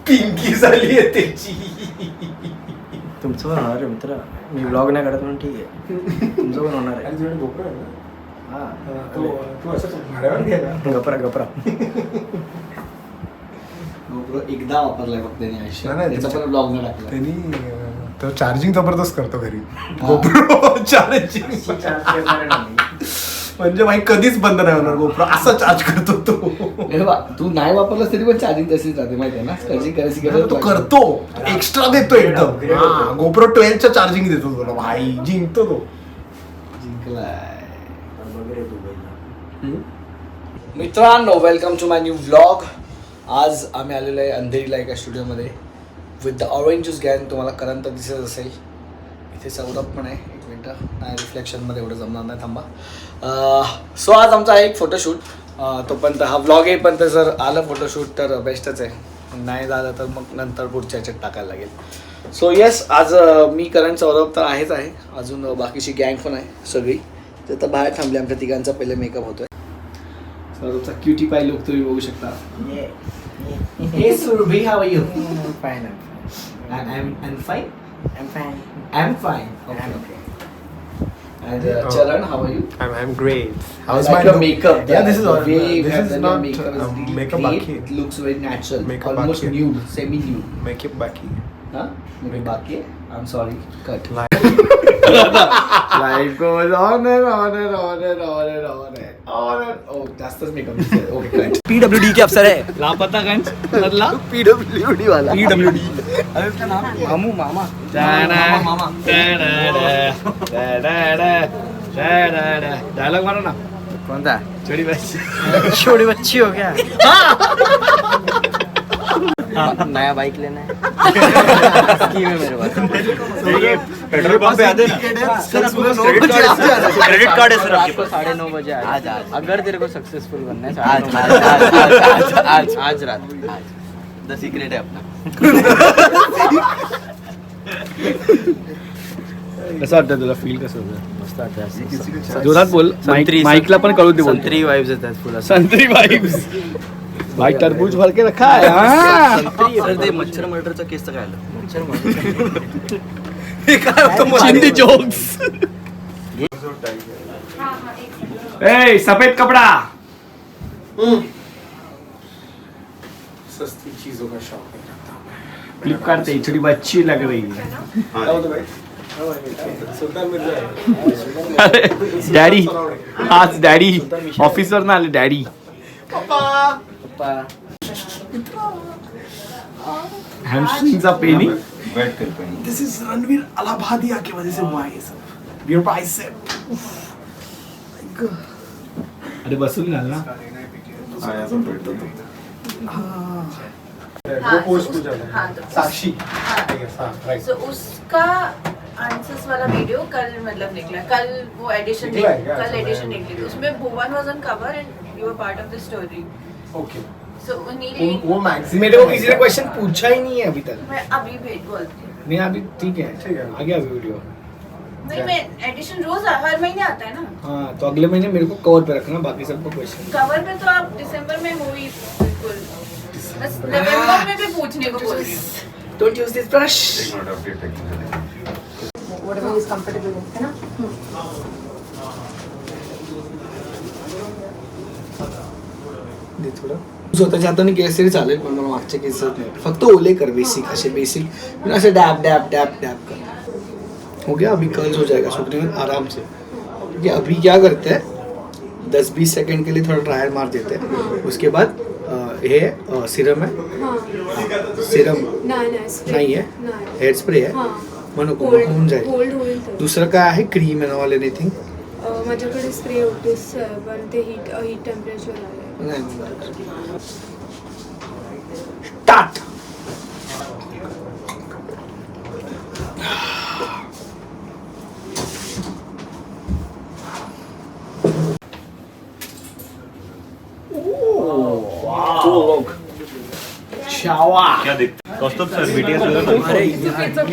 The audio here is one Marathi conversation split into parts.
पिंकी झाली आहे त्याची. तुमचं पण होणार आहे मित्र. मी व्लॉग नाही करत म्हणून ठीक आहे. तुमचं पण होणार आहे. आणि तुझ्याकडे GoPro आहे ना? तू असं भाड्यावर घ्यायला गपरा गपरा. GoPro एकदा वापरलाय फक्त त्याने आयुष्यात. नाही, त्याचा पण ब्लॉग न टाकला. त्यांनी तो चार्जिंग जबरदस्त करतो घरी. GoPro चार्जिंग म्हणजे भाई कधीच बंद नाही होणार. GoPro असं चार्ज करतो तो. तू नाही वापरलास तरी पण चार्जिंग तशीच राहते माहिती आहे ना. चार्जिंग करायची गरज तो करतो एक्स्ट्रा देतो एकदम. हा GoPro 12चं चार्जिंग देतो तुला भाई. जिंकतो तो. जिंकलाय. मित्रांनो welcome to my new vlog. आज आम्ही आलेलो आहे अंधेरीला एका स्टुडिओमध्ये विथ द ऑरेंज ज्यूस गँग. तुम्हाला करंट दिसत असेल. इथे सौरभ पण आहे. एक मिनटं नाही रिफ्लेक्शनमध्ये एवढं जमणार नाही थांबा. सो आज आमचा आहे एक फोटोशूट. तोपर्यंत हा व्लॉग येईपर्यंत जर आलं फोटोशूट तर बेस्टच आहे. नाही झालं तर मग नंतर पुढच्या ह्याच्यात टाकायला लागेल. सो येस आज मी करण सौरभ तर आहेच आहे. अजून बाकीची गँग पण आहे सगळी. ते तर बाहेर थांबले. आमच्या तिघांचा पहिले मेकअप होतोय. सौरभचा क्युटी पाय लुक तुम्ही बघू शकता. हे Surabhi how are you? Fine. I'm fine. I'm fine. I'm fine. Okay. And Charan, how are you? I'm great. How's my makeup? Yeah, this is all. The way you This have is done not your makeup is really makeup great. baki. It looks very natural. Makeup Almost baki. nude, semi-nude. Makeup baki. Huh? Maybe baki? I'm sorry. Cut. Life goes on and on and on and on and on and on and oh, जास्तच makeup दिसतोय. Okay, cut. PWD के अफसर है. लापता गंज मधला PWD वाला. PWD. अरे उसका नाम मामू मामा. मामा. डायलॉग मारो ना. कौन था? छोटी बच्ची. छोटी बच्ची हो क्या? नया बाइक लेना है. स्कीम है मेरे पास. पेट्रोल पंप पे आते ना सर क्रेडिट कार्ड है सर रात को 9:30 बजे आज अगर तेरे को सक्सेसफुल बनना है आज रात. द सीक्रेट है अपना. कसं वाटतं तुला? फील कसं होतं? मस्त वाटतं. जोरात बोल. माईकला पण कळू दे. संत्री वाइब्स येतात फुला. संत्री वाइब्स. भाई तरबूज भर के रखा है. संत्री सर ते मच्छर मर्डरचा केस तर काय आलं? मच्छर मर्डर हे काय होतं? चिंदी जोक्स. ए सफेद कपड़ा. सस्ती चीजों का शौक रखता हूँ मैं. फ्लिपकार्ट पे छोटी बच्ची लग रही है. सुल्तान मिर्जा डॅडी आज डॅडी ऑफिसवर ना आले. डॅडी हॅमस्ट्रिंगचा पेनी. दिस इज रणवीर अलाहाबादिया की वजह से हुआ है ये सब. Your bicep. अरे बसून घाल ना. वो पोस्ट पूजा साक्षी. So उसका आंसर्स वाला वीडियो कल मतलब निकला. कल वो एडिशन निकला है क्या? कल एडिशन निकली. उसमें भुवन वाज on cover end you were part of the story. Okay. So नीली वो मैगजीन मेरे को किसी ने क्वेश्चन पूछा ही नहीं है अभी तक. मैं अभी भेज बोलती हूँ. नहीं अभी ठीक है. आ गया अभी वीडियो. नहीं मैं एडिशन रोज हर महीने आता है ना. हाँ तो अगले महीने मेरे को कवर पे रखना. बाकी सबको क्वेश्चन. कवर पे तो आप दिसंबर में हुई बिल्कुल. बस नवंबर में भी पूछने को बोल रही हूँ. Don't use this brush. Whatever is comfortable with, है ना. दे थोडं. स्वतःच्या हाताने केस तरी चालेल पण मला मागच्या केस नाही. फक्त ओले कर. बेसिक असे बेसिक ऐसे डैब डैब डैब डैब कर. हो गया. अभी कर्ल्स हो जाएगा सूखने में आराम से. क्योंकि अभी क्या करते हैं 10-20 सेकंड के लिए थोड़ा ड्रायर मार देते हैं. उसके बाद ये सीरम है. सीरम नहीं है. हेयर स्प्रे है. म्हणून होऊन जाईल. दुसरं काय आहे? Cream end all anything. माझ्याकडे स्प्रे होते पण ते हीट टेम्परेचर आहे. स्टार्ट. शावा. क्या दिख कौस्तुभ सर बीटीएस वगैरह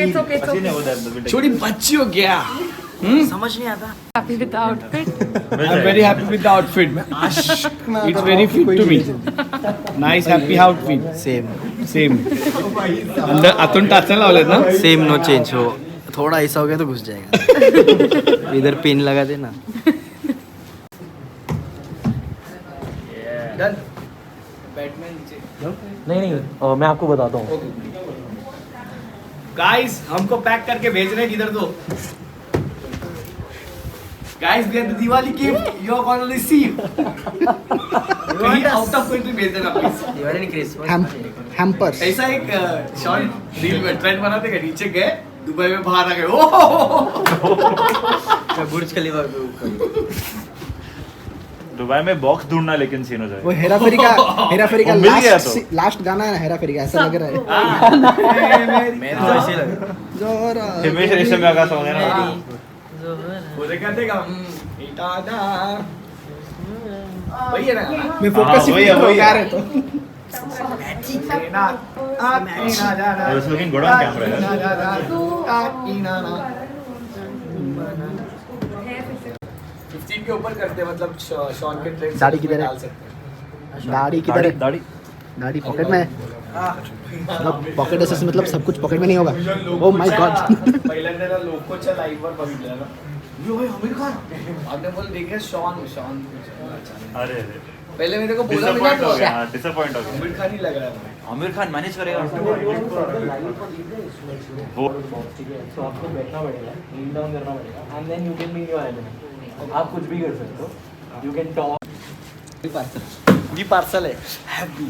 It's okay. छोटी बच्ची हो गया. समझ नहीं आता. Happy with the outfit. I am very happy with the outfit it's very fit to me nice happy outfit same अंदर आतून टाचन लावलेत ना सेम नो चेंज हो. थोड़ा ऐसा हो गया तो घुस जाएगा. इधर पिन लगा देना. डन बैटमैन नीचे नहीं मैं आपको बताता हूँ. गाइस हमको पैक करके भेज रहे हैं किधर तो guys we are the Diwali gift you are gonna receive कहीं आउट ऑफ कंट्री भेज देना प्लीज दिवाली क्रिसमस हैम्पर्स ऐसा एक शॉर्ट रील में ट्रेंड बनाते हैं नीचे गए दुबई में बाहर आ गए ओ बुर्ज खलीफा पे ऊपर. दुबई में बॉक्स ढूंढना लेकिन सीन हो वो जाएगा. हेरा फेरी का वो मिल गया तो. लास्ट गाना है ना हेरा फेरी का ऐसा लग रहा है. मैं तो ऐसे ही लग रहा. जोरा हिमेश रेशमिया का सॉन्ग है ना. वो देखा देगा इटादा वही है ना मैं फोकस हाँ, वही है, वही है. गा रहे तो It was looking good on camera, के ऊपर करते हैं मतलब शॉन के ट्रेंड दाढ़ी किधर है? डाल सकते हैं दाढ़ी किधर है? दाढ़ी दाढ़ी पॉकेट में है. मतलब पॉकेट ऐसे मतलब सब कुछ पॉकेट में नहीं होगा. Oh my God. पहिल्यांदा लोकोच्या लाईव्ह वर बघितलं ना यो भाई आमिर खान आपने बोल देखा शॉन अरे पहले मेरे को बोला भी डिसअपॉइंट ना हो तो गया. डिसअपॉइंट हो गया. आमिर खान ही लग रहा है आमिर खान मैनेज करेगा. वो तो आपको बैठना पड़ेगा, नील डाउन करना पड़ेगा, and then you can be your element. आप कुछ भी कर सकते हो. You can talk. जी पार्सल है हैप्पी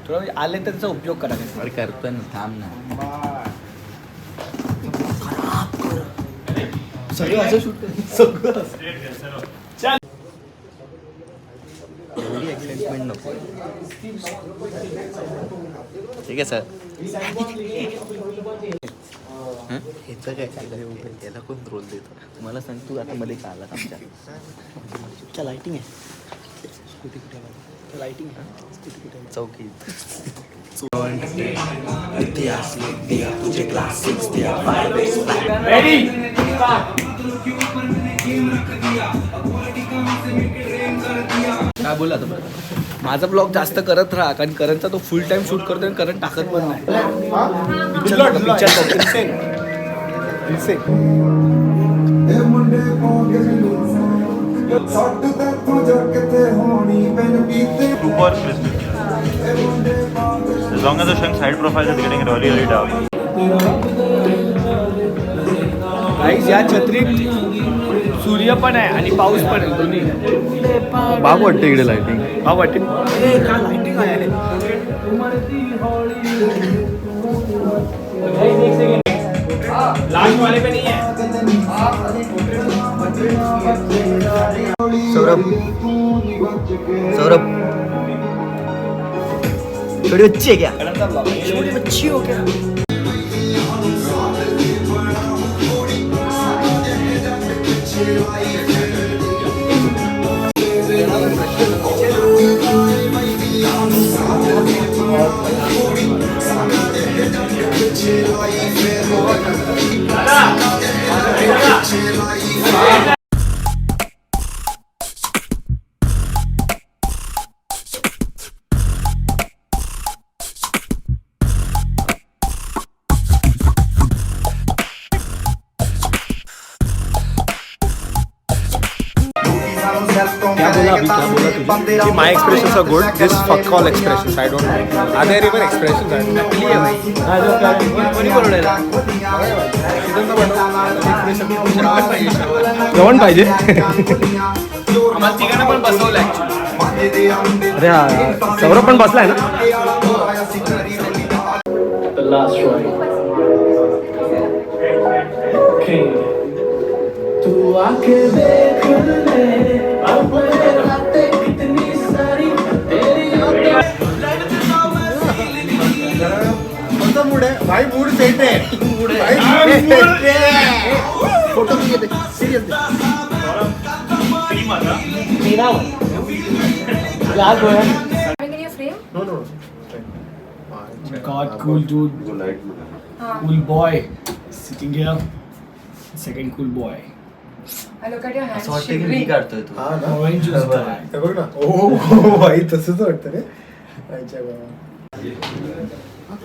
थोड़ा आले तर त्याचा उपयोग करा अरे करतोय ना, थांब ना. सगळं असं शूट एवढी एक्साइटमेंट नको. ठीक आहे सर. ह्याचं काय चाललंय? याला कोण रोल देतो? मला सांग तू आता मध्ये का आला आमच्या लाइटिंग आहे. स्कूटी कुठे लाइटिंग आहे. स्कूटी कुठे चौकीत. रेडी काय बोला तुम्हाला माझा ब्लॉग जास्त करत राहा कारण करणचा तो फुल टाइम शूट करतो आणि करण टाकत पण नाही super crispy. As long as the showing side profile is getting really really dark. गाईस या छत्रीत सूर्य पण आहे आणि पाऊस पण आहे दोन्ही बाग वाटते इकडे लाइटिंग. हा वाटेल लाइटिंग आहे लास्ट वाले पे नहीं है सौरभ थोड़ी बच्ची है क्या? छोटी बच्ची हो क्या? My expressions are good. This fuck all expressions. I don't know. Are there even expressions? जेवण पाहिजे. आम्हाला तिघांना पण बसवलंय अरे हा सौरभ पण बसलाय ना. भाई मूड सेट है. फोटो भी घेते serious they. Having in your frame? No. God, cool dude. Cool boy. Sitting here. Second cool boy. Look at your hands असं वाटतं की मी shivering. काढतोय तू. हा ना Orange juice guy. हे बघ ना ओ भाई तसंच वाटतं रे अच्छा बाबा.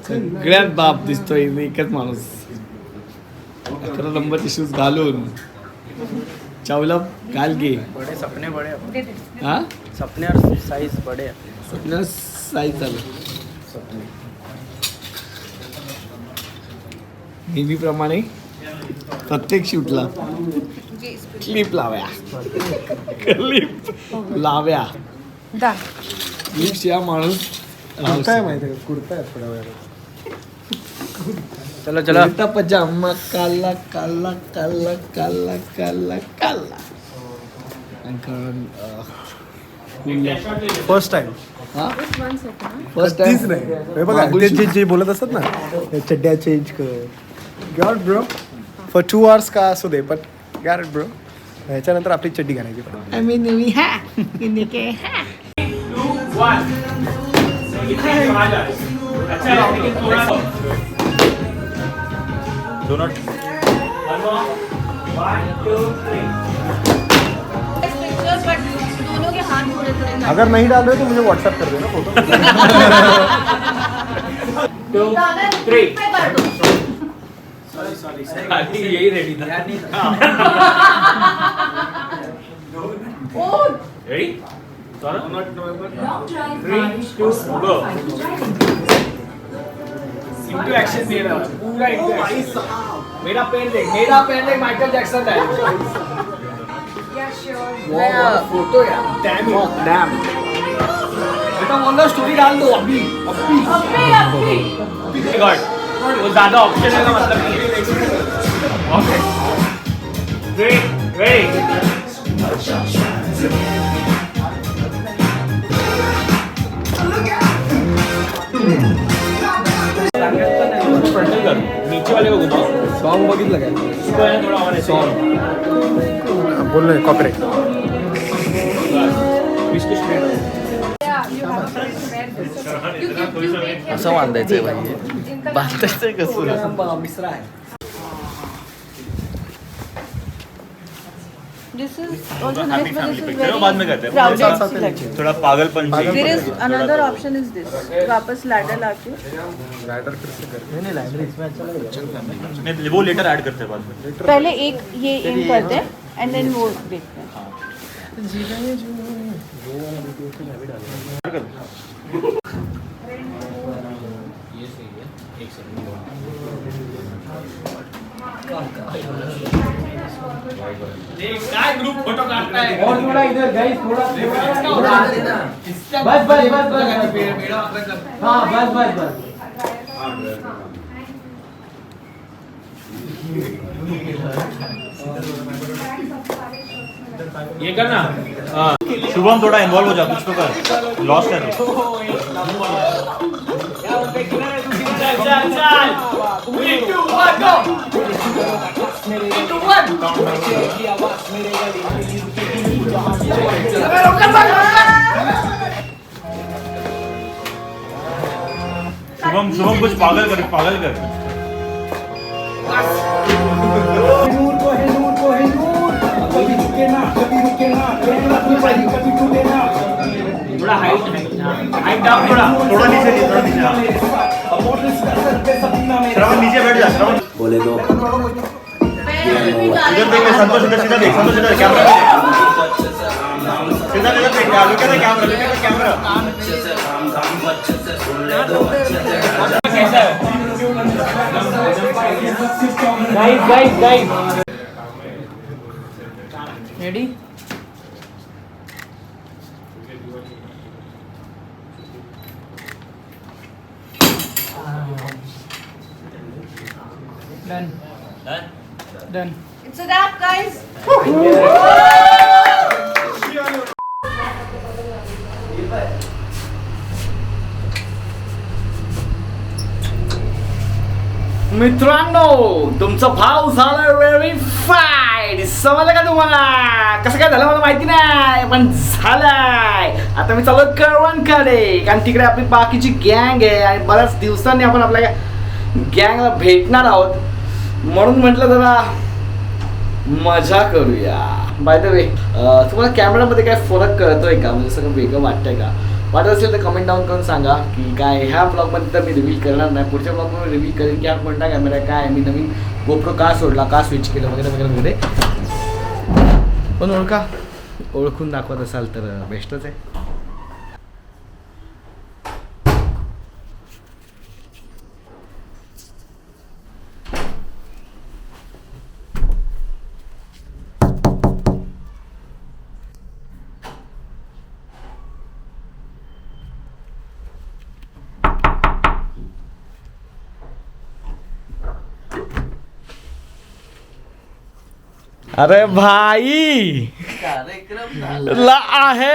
सगळ्यात बाप दिसतोय एकच माणूस 11 नंबरचे शूज घालून चावला घाल घे बडे सपने बडे हा सपने और साइज बडे स्वप्न साईज झालं नेहमीप्रमाणे प्रत्येक शूटला क्लिप लाव्या क्लिप लाव्या क्लिप शिवाय माणूस कुर्ता आहे माहिती आहे का? कुर्ता आहे थोड्या वेळात. चलो चलो कुर्ता पजामा काला काला काला काला काला काला कारण फर्स्ट टाइम फर्स्ट तीच नाही हे बघा ते जे जे बोलत असतात ना हे चड्ड्या चेंज कर गॉड ब्रो फॉर 2 hours का असू दे पण गॉड ब्रो ह्याच्यानंतर आपली चड्डी घालायची पडते. Do not. Pictures, but दोनों के हाथ पूरे थोड़े ना. अगर नहीं डाल रहे तो मुझे व्हाट्सएप कर देना फोटो. दादा, मैं कर दूँ. यही रेडी था Oh, Ready? इंटू एक्शन दे रहा हूँ पूरा इंटू एक्शन मेरा पैर देख माइकल जैक्सन है yeah, sure. फोटो यार डैम बेटा बोल रहा स्टोरी डाल दो अभी अभी God. वो ज़्यादा ऑप्शन है का मतलब नहीं है. Okay. Ready? फ्रंटल कर नीचे वाले को घुमाओ. सॉन्ग बघितलं काय इसको है थोड़ा और ऐसे. बोल रहे कॉपीराइट. इसको straight. असं बांधायचंय भाई बांधायचंय कसं मिश्रा है This is also nice, but this is Picture very बाद में करते हैं. crowded. थोड़ा पागलपन चाहिए. There is another option is this. वापस ladder लाके. नहीं वो लेटर ऐड करते हैं बाद में. पहले एक ये इन करते हैं and then वो देखते हैं. काय ग्रुप फोटो काटता है और थोड़ा इधर गाइस थोड़ा डाल देना बस हां बस ये करना. शुभम थोड़ा इन्वॉल्व हो जा कुछ तो कर. लॉस्ट है. चल 3 2 1 गो 3 2 1 शुभम कुछ पागल कर. नूर को है कभी रुके ना कभी टूटे ना थोड़ा हाइट डाउन थोड़ा नीचे. श्रवण नीचे बैठ जा. श्रवण बोले दो इधर देख. संतोष इधर सीधा देख. संतोष इधर कैमरा सीधा इधर देख. Look at the camera. कैसा है guys ready done It's a wrap, guys. मित्रांनो तुमचा भाव झाला व्हेरीफाईड समजलं का तुम्हाला कसं काय झालं मला माहिती नाही पण झालंय आता मी चालू कळवणकडे, कारण तिकडे आपली बाकीची गँग आहे आणि बऱ्याच दिवसांनी आपण आपल्या गँगला भेटणार आहोत, म्हणून म्हटलं जरा मजा करूया. बाय द वे, तुम्हाला कॅमेरामध्ये काय फरक कळतोय का, म्हणजे सगळं वेगळं वाटतंय का? वाटत असेल तर कमेंट डाऊन करून सांगा की काय. ह्या ब्लॉगमध्ये तर मी रिव्हील करणार नाही, पुढच्या ब्लॉगमध्ये रिव्हील करेन की हा कोणता कॅमेरा आहे, काय मी नवीन गोप्रो का सोडला, का स्विच केलं वगैरे वगैरे वगैरे. पण ओळखून दाखवत असाल तर बेस्टच आहे. अरे भाई ला आहे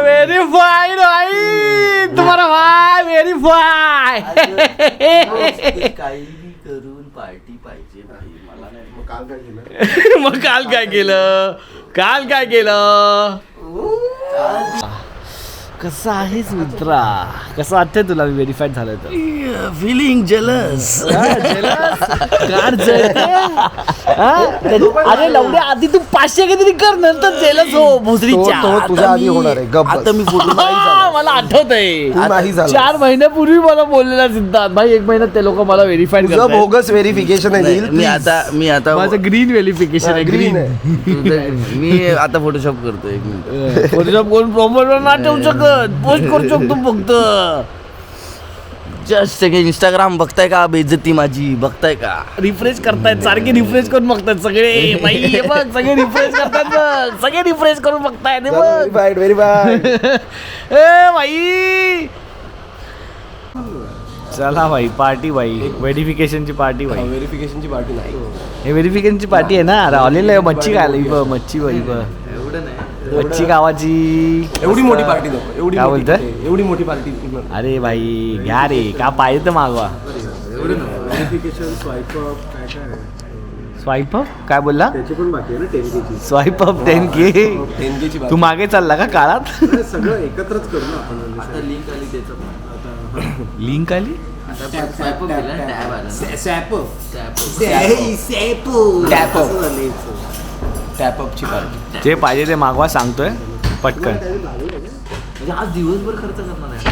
व्हेरीफाईड भाई, तुम्हारा भाई व्हेरीफाय. काही करून पार्टी पाहिजे भाई, मला नाही. मग काल काय केलं? मग काल काय केलं? कसं आहेस मित्रा, कसं वाटतंय तुला मी व्हेरीफाईड झालं तर? Feeling jealous. अरे लवडे, आधी तू 500 काहीतरी कर, नंतर जेलच हो भोसरीच्या. तो तुझ्या आधी होणार आहे. गप्प आता मी फोटो मला आठवतंय, तू नाही झाला. 4 महिन्यापूर्वी मला बोललेला सिद्धार्थ भाई, 1 महिन्यात ते लोक मला व्हेरीफाईड तुझं करतात. बोगस व्हेरिफिकेशन आहे. मी आता माझं ग्रीन व्हेरिफिकेशन आहे, ग्रीन. मी आता फोटोशॉप करतो 1 मिनिट. फोटोशॉप करून प्रॉपर नाही ठेवू शकत, पोस्ट करू शकतो फक्त. Just second. इंस्टाग्राम बघताय का? बेइज्जती माझी बघताय का? रिफ्रेश करतायत, सारखे रिफ्रेश करून बघतात सगळे बाई. हे बघ, सगळे रिफ्रेश करतात बघ, सगळे रिफ्रेश करून बघतायत. हे बघ व्हेरीफाईड. ए भाई, चला भाई, पार्टी भाई, व्हेरिफिकेशनची पार्टी भाई. व्हेरिफिकेशनची पार्टी नाही. हे व्हेरिफिकेशनची पार्टी आहे ना. अरे आलेलं आहे मच्छी खायला, मच्छी भाई, एवढं नाही. मच्छी गावाची. एवढी मोठी पार्टी नको. एवढी काय मोठी बोलतोय? एवढी मोठी पार्टी. अरे भाई घ्या रे, का पाहिजे तर मागवा. व्हेरिफिकेशन, स्वाईप अप, काय काय स्वाईप अप काय बोलला? त्याची पण बाकी आहे ना 10K ची. Swipe up 10K. 10K ची तू मागे चालला का काळात? सगळं एकत्रच करू ना आपण. आता लिंक आली त्याचं. लिंक आली. टॅपअपची पार्टी. जे पाहिजे ते मागवा, सांगतोय पटकन. म्हणजे आज दिवसभर खर्च करणार आहे.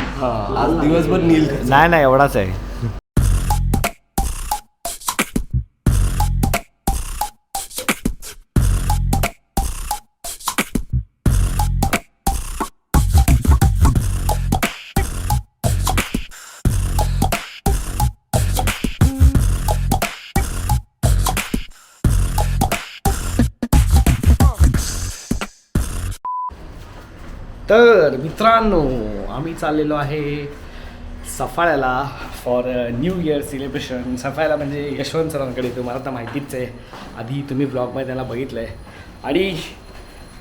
आज दिवसभर नील. नाही एवढाच आहे. तर मित्रांनो, आम्ही चाललेलो आहे सफाळ्याला फॉर न्यू इयर सेलिब्रेशन. सफाळ्याला म्हणजे यशवंत सरांकडे, तुम्हाला तर माहितीच आहे, आधी तुम्ही ब्लॉगमध्ये त्याला बघितलं आहे. आणि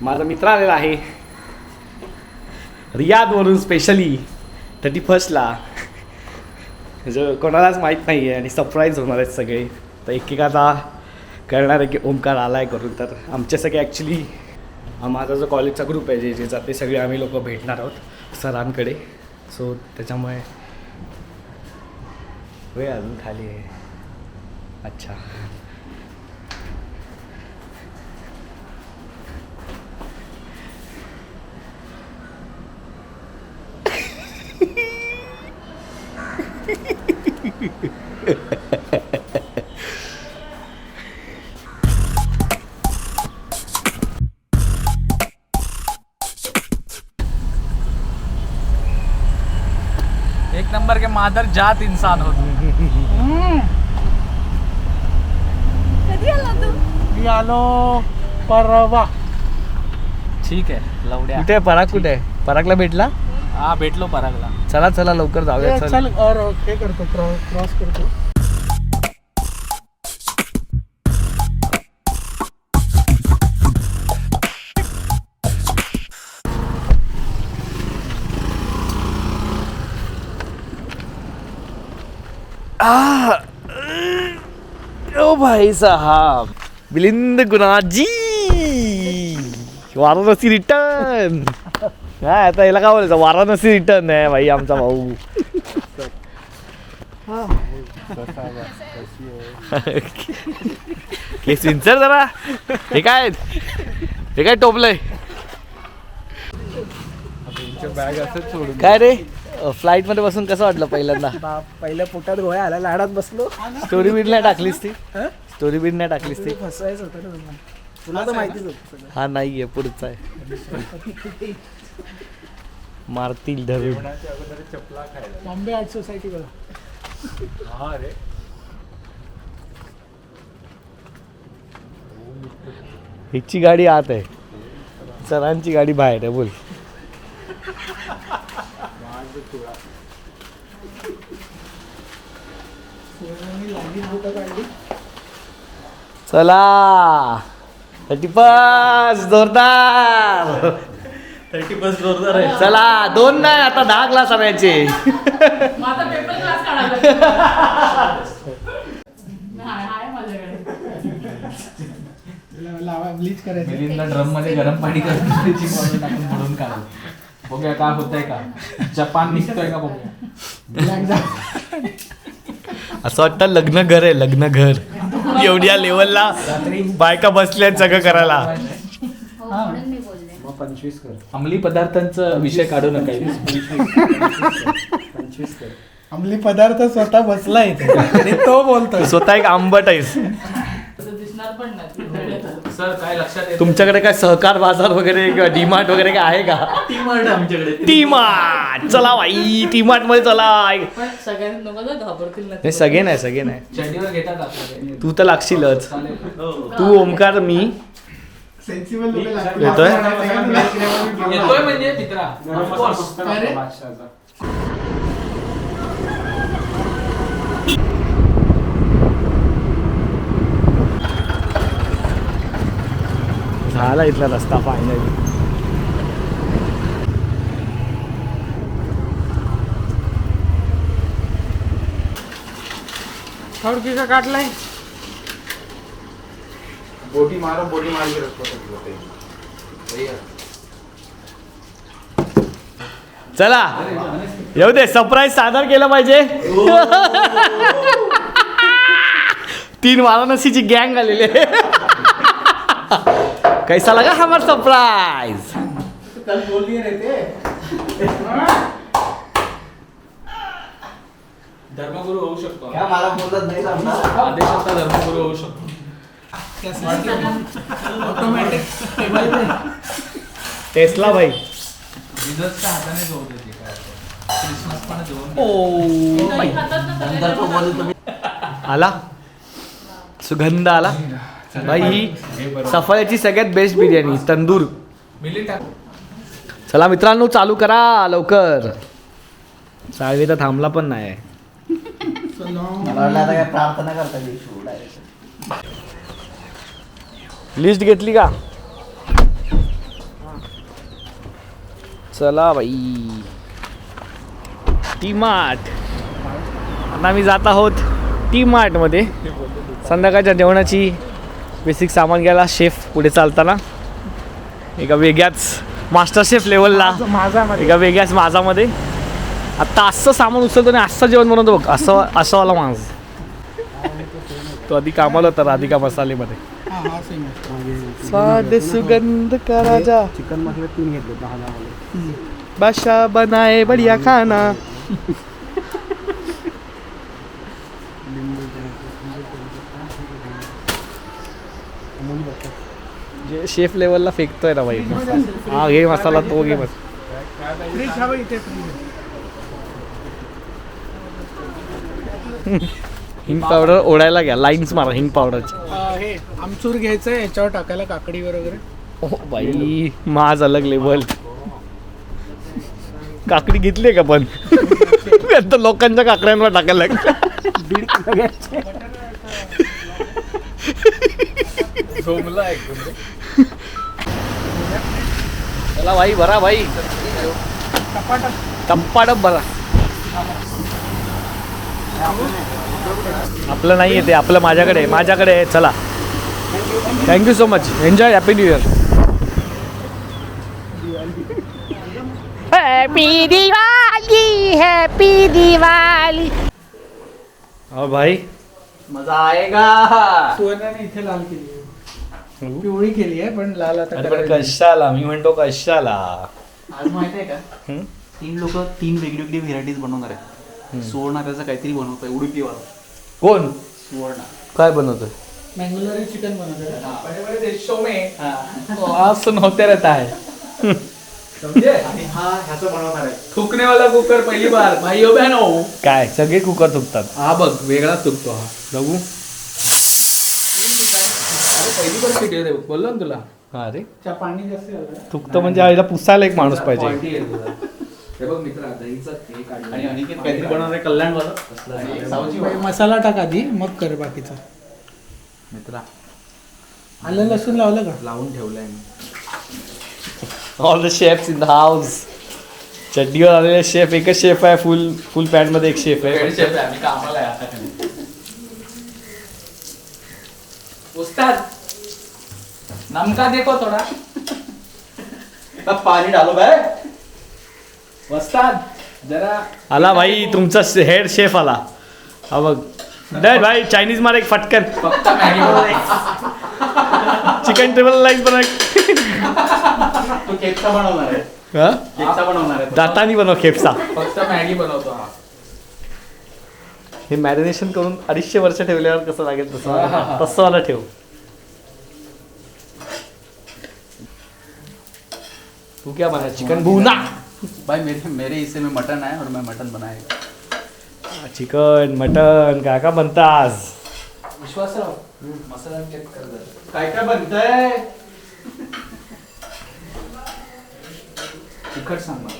माझा मित्र आलेला आहे रियादवरून स्पेशली 31ला, जो कोणालाच माहीत नाही आहे, आणि सरप्राईज होणार आहेत सगळे. तर एकेकाचा करणार आहे की ओमकार आला आहे करून. तर आमचे सगळे ॲक्च्युली माझा जो कॉलेजचा ग्रुप आहे जे जाते सगळे आम्ही लोक भेटणार आहोत सरांकडे. सो त्याच्यामुळे वेळ अजून खाली आहे. अच्छा, एक नंबर के मादर जात इंसान हो. मी आलो परवा. ठीक आहे लवड्या. कुठे आहे पराग? कुठे आहे? परागला भेटला? हा भेटलो परागला. चला चला लवकर जाऊया. चल. और हे करतो, क्रॉस करतो. ओ भाई साहब, बिलिंद गुनाजी वाराणसी रिटर्न. काय आता याला काय बोलायचं वाराणसी रिटर्न आहे भाई आमचा भाऊ. के सिन्सर जरा हे काय टोपलंय काय रे फ्लाईट मध्ये बसून कसं वाटलं पहिल्यांदा? पहिल्या पोटात गोळ्या आला लाडात बसलो. स्टोरी बीट नाही टाकलीस ती? स्टोरी बीट नाही टाकलीस ती? फसवायचं होतं ना तुला तर माहितीच होतं. हा नाहीये पुढचा आहे मारतील धरून. बॉम्बे आर्ट सोसायटी बघा. हिची गाडी आत आहे सरांची गाडी बाहेर आहे बोल. चला 31 जोरदार. 31 जोरदार आहे. चला 2 नाही आता 10 ग्लास आणायचे. ब्लीच करायचं. मिलिंदला ड्रम मध्ये गरम पाणी करून त्याची बॉटल टाकून भरून काढू. बघूया काय होतंय का, जपान निघतोय का बघूया. असं वाटतं लग्न घर आहे लग्न घर. एवढ्या लेवलला बायका बसल्यात सगळं करायला. मग 25 कर. अंमली पदार्थांचा विषय काढू नका. 25 कर. अंमली पदार्थ स्वतः बसला इथे आणि तो बोलतोय. स्वतः एक आंबट आहेस. सर काय लक्षात येत तुमच्याकडे काय सहकार बाजार वगैरे किंवा डीमार्ट वगैरे काय आहे का? टी-मार्ट आमच्याकडे. टी-मार्ट चला बाई टी-मार्ट मध्ये चला. नाही सगळे नाही चड्डीवर घेतात आपल्याकडे. तू तर लागशीलच. चालेल. तू ओमकार मी सेन्सिबल येतोय. येतोय म्हणजे मित्रा. Of course. झाला इथला रस्ता फायनली. का काढलाय. बोटी मार के रखो. चला येऊ दे सरप्राईज सादर केलं पाहिजे. 3 वाराणसीची गँग आलेली आहे. कैसा लगा हमारा सरप्राइज? कल बोल दिए रहते. धर्मगुरू होऊ शकतो. क्या मला बोलत नाही सांगणार. आदेशाचा धर्मगुरू होऊ शकतो. टेस्ला भाई जिजसच्या हाताने जोड देते काय क्रिसमस पण जेवण. नंतर तो बोलतो तुम्ही. आला सुगंध आला भाई. ही सफाळ्याची सगळ्यात बेस्ट बिर्याणी तंदूर. मिलिंद चला मित्रांनो चालू करा लवकर. साळवे तर थांबला पण नाही. मला वाटलं आता काय प्रार्थना करता येईल. शूट आहे. लिस्ट घेतली का? चला बाई टी-मार्ट. आता मी जात आहोत टी-मार्टमध्ये संध्याकाळच्या जेवणाची बेसिक सामान घ्यायला. शेफ पुढे चालताना एका वेगळ्याच मास्टर शेफ लेवलला एका वेगळ्याच माझामध्ये आत्ता असं सामान उचलतो आणि असं जेवण बनवतो बघ. असं वाला माणूस तो आधी कामाला होता राधिका मसालेमध्ये. स्वाद सुगंध का राजा चिकन मसाले 3 घेतले 10 वाले. बादशाह बनाए बढ़िया खाना. जे शेफ लेवलला फेकतोय ना भाई. हा घे मसाला तो घे मसाला. फ्रीज हवं इथे फ्रीज. हिंग पावडर ओढायला घ्या. लाईन्स मारा हिंग पावडरची. हे आमचूर घ्यायचं याच्यावर टाकायला काकडीवर वगैरे. ओ बाई माझ अलग लेवल. काकडी घेतली का पण आता लोकांच्या काकड्यांवर टाकायला लागलं. 1.5 किलो घ्यायचे. चला भाई भरा भाई टप्पाटप भरा. आपलं नाही आहे ते आपलं माझ्याकडे आहे. चला thank you so much. Enjoy. Happy new year. Happy Diwali happy Diwali. और भाई मजा आएगा. सुवर्णाने इथे लाल केली आहे. पिवळी केली आहे पण लाल आता अरे पण करायला. कशाला मी म्हणतो कशाला. आज माहिती आहे का 3 लोक 3 वेगवेगळी व्हेरायटीज बनवणार आहेत. सुवर्ण त्याचं काहीतरी बनवतोय उडुपीवाला. कोण सुवर्ण काय बनवतोय. मँगलोरी चिकन बनवलं देशो में आज नव्हते रहता है. समजे आणि हा ह्याचं बनवणार आहे. थुकने वाला कुकर पहिली बार भाइयों बहनों. काय सगळे कुकर चुकतात. हा बघ वेगळा चुकतो हा. बघू. अरे पहिली बार व्हिडिओ दे बोललो ना तुला. हा रे त्या पाणी जास्त झालं. चुकतं म्हणजे आईला पुसायला एक माणूस पाहिजे. Quality आहे तुला. हे बघ मित्रा दहीचा केक आणि अनिकेत काहीतरी बनवणार आहे कल्याणवाला. सावजी मसाला टाक आधी मग कर बाकीचा. मित्रा आलं लसूण लावलं का? लावून ठेवलंय मी. All the chefs in the house. चड्डीवर आलेले शेफ एकच शेफ आहे. फुल पॅन्ट मध्ये एक शेफ आहे. हेड शेफ आहे आम्ही कामाला आहे आता खाली. उस्ताद नमका देखो थोड़ा. पाणी डालो काय. उस्ताद जरा आला भाई तुमचा हेड शेफ आला. हा बघ डॅड भाई चायनीज मार एक फटकन. फक्त मॅगी चिकन टेबल राईस बनव. तो केकचा बनवणार आहे. हा केकचा बनवणार आहे. दातानी बनव खेपसा. फक्त मॅगी बनवतो हा. हे मॅरिनेशन करून 250 वर्ष ठेवल्यावर कसं लागेल तसं वाला ठेव. तू क्या बना चिकन भुना. भाई मेरे हिस्से में मटन है और मैं मटन बनाएगा. चिकन मटन काय का बनता आज. विश्वासराव मसाला चेक कर जरा. काय काय बनतंय. तिखट सांग मला.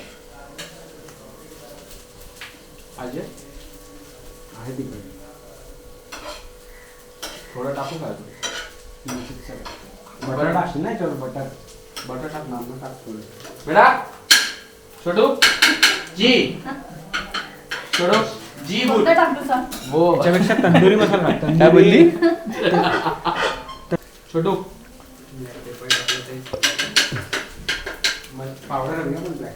अजय आहे तिखट. थोडं टाकू का तू. बटर टाकशील ना याच्यावर. बटर टाक ना टाक थोडं. बेटा छोटू जी छोटू जी बोल. हो त्याच्यापेक्षा तंदुरी मसाला टाक. काय बोलली. छोटू पावडर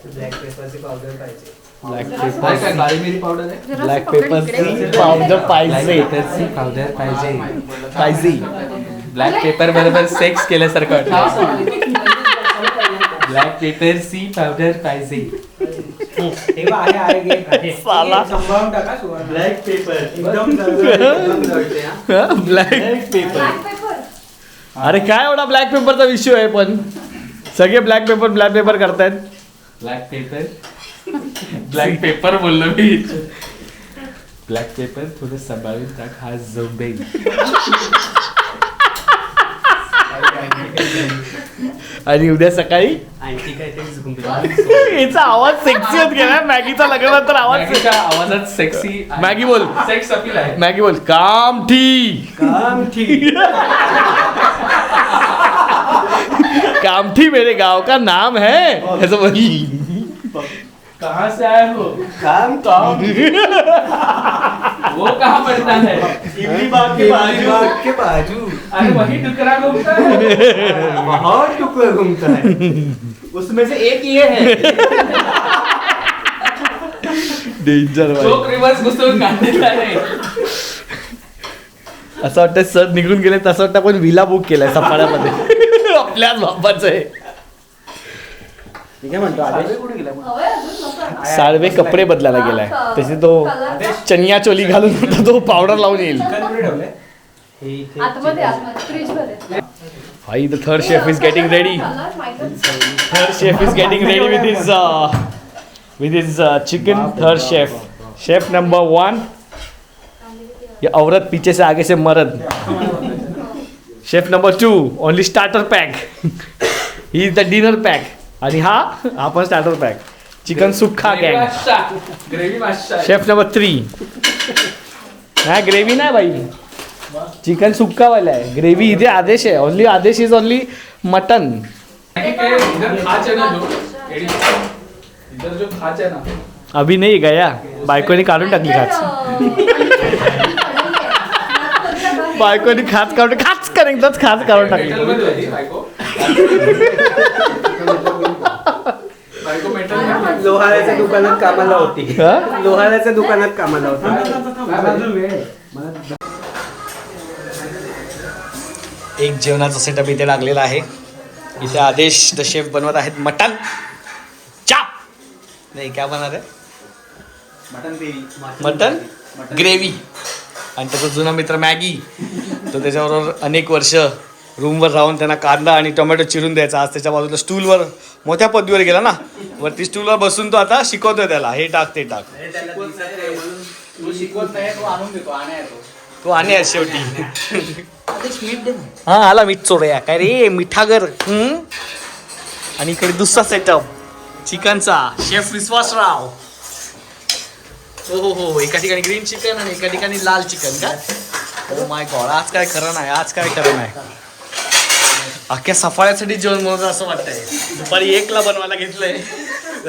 ब्लॅक पेपरची पावडर पाहिजे. ब्लॅक काय पेपर काय काळी मिरी पावडर आहे. ब्लॅक पेपरची पावडर पाहिजे. पावडर पाहिजे. ब्लॅक पेपर बरोबर सेक्स केल्यासारखं वाटतं. ब्लॅक पेपर सी पावडर पाहिजे. साला संभाळून टाका सुवर्ण. ब्लॅक पेपर एकदम ब्लॅक पेपर. अरे काय एवढा ब्लॅक पेपरचा विषय आहे. पण सगळे ब्लॅक पेपर करतायत. ब्लॅक पेपर बोललो मी. ब्लॅक पेपर थोडं सांभाळून टाक. हा झोंबेल. आणि उद्या सकाळी आणखी काहीतरी याचा आवाज सेक्सी होत गेला. मॅगीचा लग्नानंतर आवाज मॅगीच्या आवाजात सेक्सी मॅगी बोल. सेक्स अपील आहे. मॅगी बोल. काम ठीक. कामठी मेरे गांव का नाम है. ऐसा बोल. कहाँ से आए हो. काम वो कहाँ पड़ता है. इमली बाग के बाजू. अरे वही टुकड़ा घूमता है. बहुत टुकड़ा घूमता है. उसमें से एक ये है. डेंजर. चोक रिवर्स घुसून काढलेला आहे. असं वाटतं सर निघून गेले. तसं वाटतं आपण विला बुक केलाय सपाड्यामध्ये. आपल्याच बापाचं आहे. मी काय म्हणतो आदेश. साळवे कपडे बदलायला गेलाय. तसे तो चनिया चोली घालून तो पावडर लावून येईल. भाई the third chef is getting ready. Third chef is getting ready with his chicken. Third chef number 1. ये औरत पीछे से आगे से मर्द. Chef number 2 only starter pack. He is the dinner pack. आणि हा पण स्टार्टर पॅक. चिकन सुक्खा गँग. Gravy master. Chef number 3. हा ग्रेव्ही नाही भाई. चिकन सुक्का वाला है. ग्रेव्ही इथे आदेश आहे. ओनली आदेश इज ओनली मटन. इधर खाच है ना जो इधर जो खाच है ना. अभी नाही गया. बायकोने काढून टाकली खाच. बायकोने खाच काढून खाच करेन तच खाच काढून टाकली. हॉटेलमध्ये होती बायको. बायको लोहाराच्या दुकानात कामाला होती. लोहाराच्या दुकानात कामाला होती. एक जेवणाचा सेटअप इथे लागलेला आहे. इथे आदेश द शेफ बनवत आहेत मटन चाप. नाही काय बनवत आहे? Mutton gravy. आणि त्याचा जुना मित्र मॅगी. तो त्याच्याबरोबर अनेक वर्ष रूमवर राहून त्यांना कांदा आणि टोमॅटो चिरून द्यायचा. आज त्याच्या बाजूला स्टूलवर मोठ्या पदवीवर गेला ना, वरती स्टूलवर बसून तो आता शिकवतोय त्याला हे टाक ते टाक. तो आणि आहे शेवटी. हा आला मीठ चोरया काय रे मिठागर. आणि इकडे दुसरा सेटअप चिकनचा शेफ विश्वासराव. हो एका ठिकाणी ग्रीन चिकन आणि एका ठिकाणी लाल चिकन का. ओ माय गॉड आज काय खरं नाही, आज काय खरं नाही. अख्ख्या सफाळ्यासाठी जेवण बनवतं असं वाटतंय. दुपारी 1ला बनवायला घेतलंय,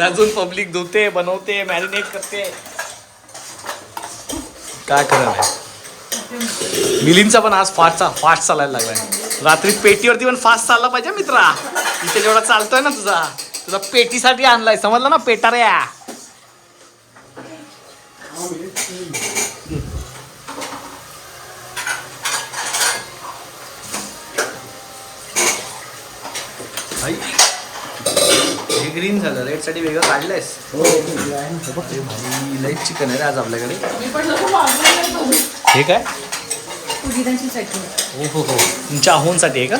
अजून पब्लिक धुते बनवते मॅरिनेट करते. काय खरं नाही. मिलिंदचा पण आज फास्ट चालायला लागलाय. रात्री पेटीवरती पण फास्ट चालला पाहिजे मित्रा. इथे जेवढा चालतोय ना तुझा पेटीसाठी आणलाय समजलं ना पेटाऱ्या. हे ग्रीन झालं, रेड साठी वेगळं काढलंयस. लाईट चिकन आहे रे आज आपल्याकडे. हे काय हो तुमच्या अहोंसाठी आहे का.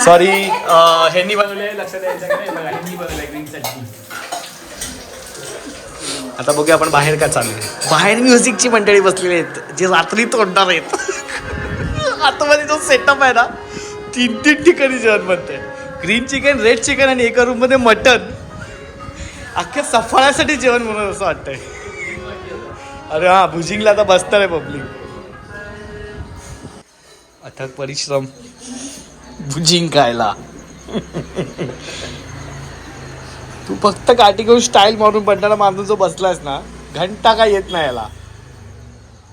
सॉरी ह्यांनी बनवले लक्षात यायच्याकडे बघा. ह्यांनी बनवलंय ग्रीन चटणी. आता बघूया आपण बाहेर काय चालू आहे. बाहेर म्युझिकची मंडळी बसलेली आहेत जे रात्री तोडणार आहेत. आतमध्ये जो सेटअप आहे ना 3 ठिकाणी जेवण बनतंय. ग्रीन चिकन रेड चिकन आणि एका रूम मध्ये मटन. अख्ख्या सफाळ्यासाठी जेवण बनवत असं वाटतंय. अरे हा भुजिंगला आता बसणार आहे पब्लिक. अथक परिश्रम भुजिंग खायला. तू फक्त काठी घेऊन स्टाईल मारून बंडाला मारून जो बसलायस ना घंटा काय येत नाही याला.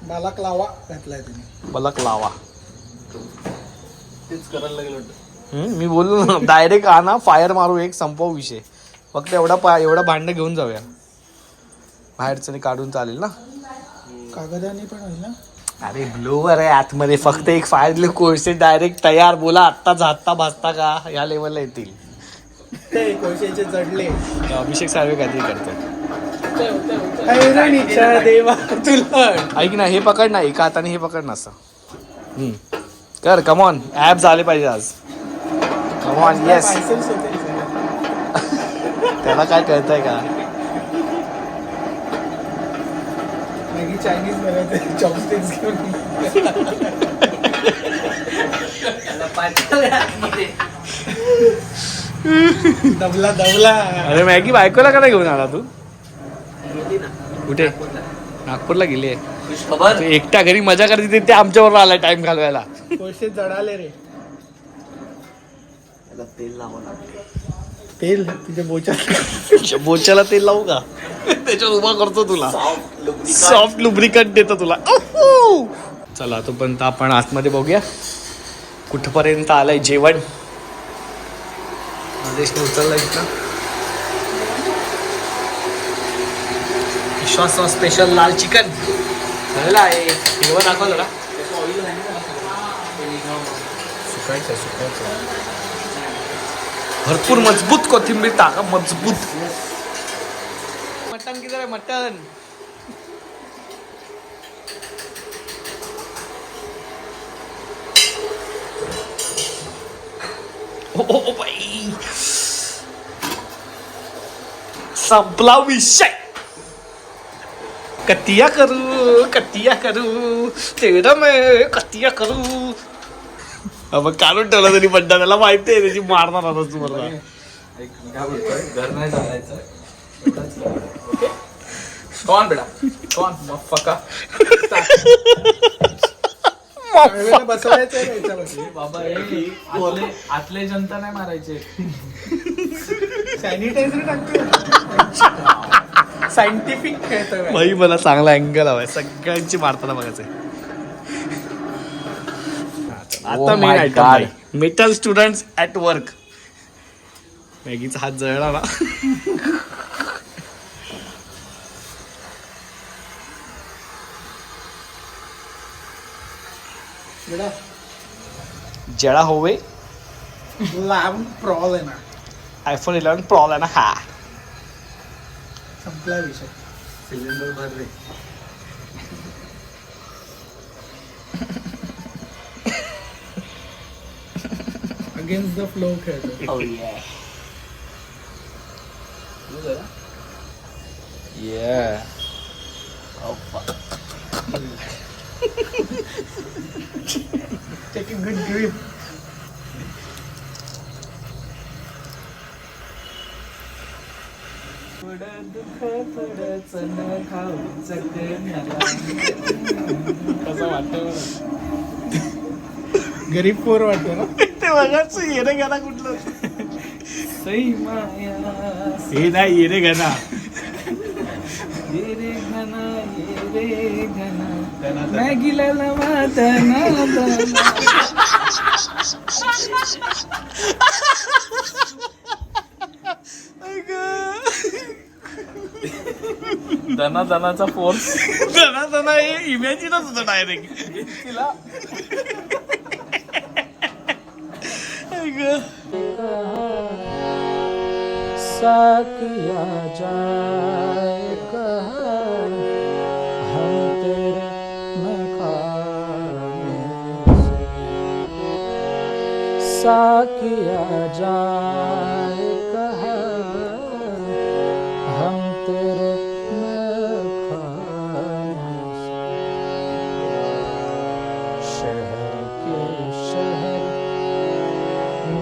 मला लावा घातलाय तुम्ही. मला लावा तेच करायला लागलं होतं. मी बोललो ना डायरेक्ट आणा फायर मारू एक संपव विषय. फक्त एवढा भांड घेऊन जाऊया. बाहेरचं काढून चालेल ना. कागदाने पण होईल ना. अरे ब्लोवर आहे आतमध्ये. फक्त एक फायर कोळसे डायरेक्ट तयार. बोला आत्ता झात्ता भाजता का या लेवलला येतील. ते कोळशाचे जडले. अभिषेक साळवे काहीतरी करतात. देवा तुला ऐक ना हे पकड ना एका हाताने हे पकड ना असं कर. कमॉन ॲप झाले पाहिजे आज. Come on yes. त्याला काय कळतंय का. चायनीज बनवायचं चॉपस्टिक्स घेऊन. दबला. अरे मॅगी बायकोला का नाही घेऊन आला तू. कुठे नागपूरला गेली. खबर एकट्या घरी मजा करते ते आमच्याबरोबर आलाय टाइम घालवायला. कोळसे जडाले रे. तेल लावा लागते. तेल तुझ्या बोच्याला तेल लावू का. त्याच्यात उभा करतो तुला. सॉफ्ट लुब्रिकंट देतो तुला. चला तोपर्यंत आपण आतमध्ये बघूया कुठपर्यंत आलंय जेवण. आदेशने उचलला इथं. विश्वास स्पेशल लाल चिकन झालेलं आहे. हिरवं दाखवलं का. सुकायचं भरपूर मजबूत कोथिंबीर टाका. मजबूत. मटन किधर आहे मटन. ओ बाई संपला विषय. कतिया करू तेरा मैं कतिया करू. मग काढून ठेवला तरी बड्डा त्याला माहिती आहे त्याची मारणार आता तुम्हाला. घर नाही चालायचं. कौन बेटा कौन मफका बसवायचं बाबा आतले जनता नाही मारायचे. सॅनिटायझर टाकतो. सायंटिफिक खेळतोय भाई मला चांगला अँगल हवाय. सगळ्यांची मारताना बघायचंय. आता main item metal students at work. मॅगीचा हात जळला ना. जळा होवे प्रॉल आहे ना, आयफोन 11 Pro आहे ना हा. संपला विषय. सिलेंडर भर रे. अगेन्स्ट द फ्लो खेळतो. Oh yeah. Yeah. Oh fuck. Take a good grip. कसं वाटतं गरीब पोर वाटतो ना. ते बघाच येणे गाणं कुठलं. हे नाही येणे गाणं. मॅगीला दना दनाचा फोर्स. दना दना हे इमॅजिनच होतं डायरेक्ट तिला. साकिया जाए कहाँ हम तेरे मकाने से, साकिया जाए कहाँ हम तेरे मकाने से, शहर के शहर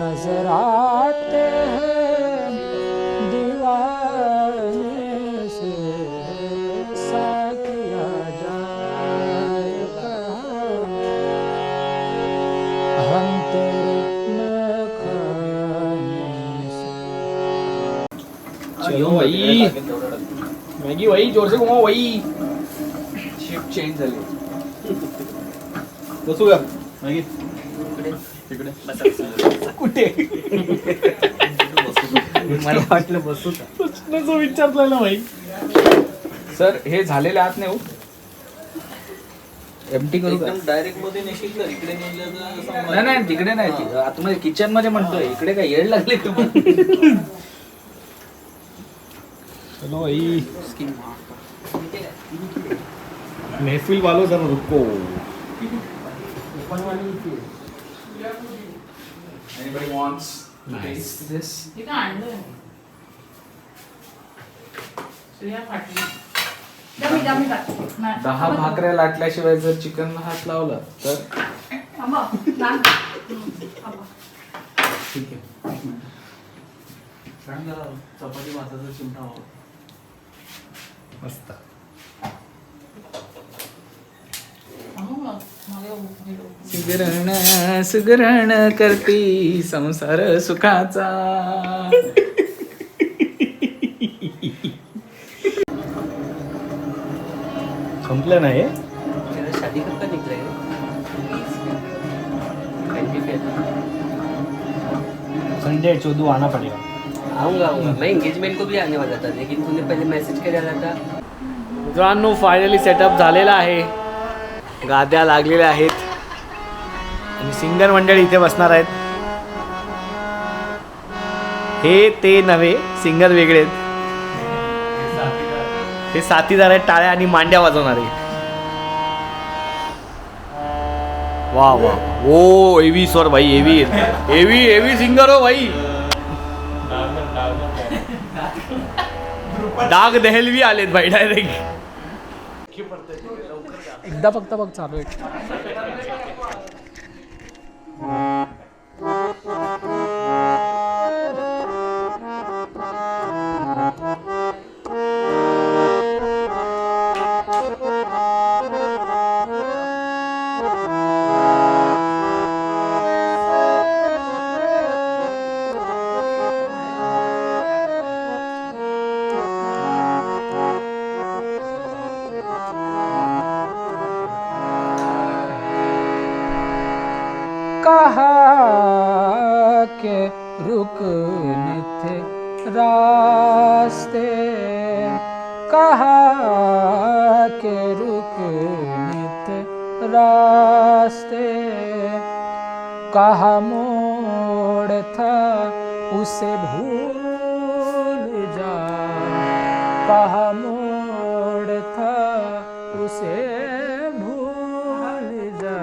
नजर आते हैं दीवाने से, साकिया जाए कहाँ हम तेरे मकाने से. चलो भाई मॅगी भाई जोर से घुमाओ भाई. शिफ्ट चेंज झाली. बसू का मॅगी तिकडे कुठे. मला वाटलं बसू का. जो विचारलं ना भाई. सर हे झालेले आत नाही हो. एमटी करू का. डायरेक्ट मध्ये नेशील तर इकडे नेलं तर नाही नाही तिकडे नाही आतमध्ये किचन मध्ये म्हणतोय. इकडे काय येड लागले तुम्हाला. चलो भाई महफिल वालों जरा रुको. Anybody wants Nice. this? Dummy टाक. 10 भाकऱ्या लाटल्याशिवाय जर चिकन हात लावला तर ठीक आहे. सांग जरा चपाती भाताचा चिमटा हवा. मस्त. सुगरण सुगरण करती संसार सुखाचा. संपलं नाही तेरा शादी कब का निकला है. संडे 14 आना पड़ेगा. आऊंगा मैं एंगेजमेंट को भी आने वाला था लेकिन तूने पहले मैसेज करायला था. मित्रांनो फायनली सेटअप झालेला आहे. गाद्या लागलेल्या आहेत आणि सिंगर मंडळी इथे बसणार आहेत. हे ते नव्हे सिंगर वेगळे आहेत. हे साथीदार आहेत टाळ्या आणि मांड्या वाजवणारे. वा वा ओ एवी स्वर भाई एवी एवी एवी सिंगर हो भाई. डाग दहलवी आलेत भाई डायरेक्ट. एकदा फक्त बघ चालू आहे. कहा नित्य रास्ते, कहाँ के रुक नित्य रास्ते, कहाँ मोड़ था उसे भूल जा, कहाँ मोड़ था उसे भूल जा,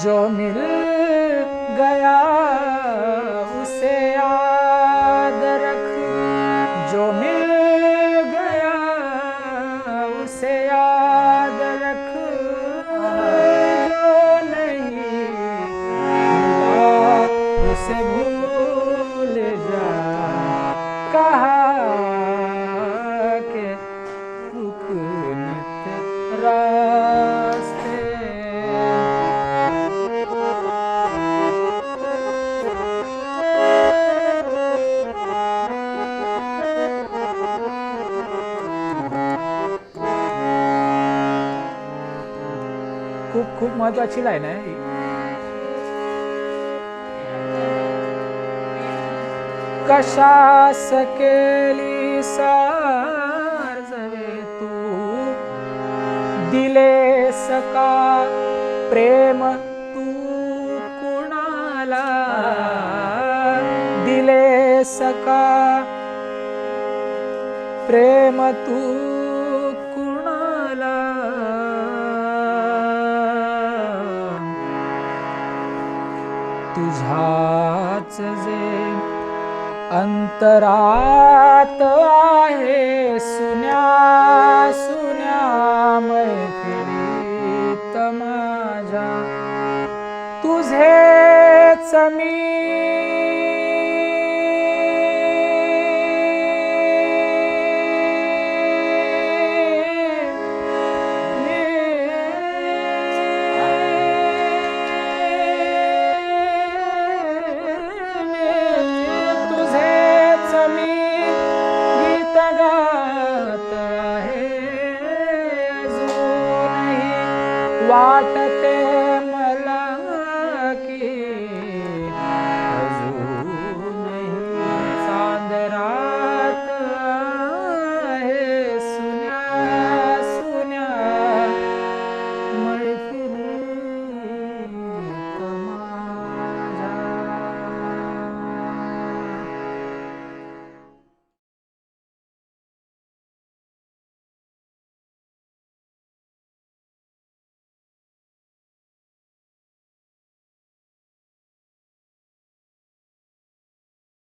जो मिल गया उसे याद रख, जो मिल गया उसे याद रख, जो नहीं मिला उसे भूल जा, कहाँ के रुक नित्य रास्ते। खूप महत्वाची लाईन आहे ही. कशास केली सार्जवे तू, दिलेस का प्रेम तू कुणाला, दिलेस का प्रेम तू कुणाला, तुझ्याच जे अंतरात आहे सुन्या सुन्या मैफिलीत माझ्या, तुझेच मी वाट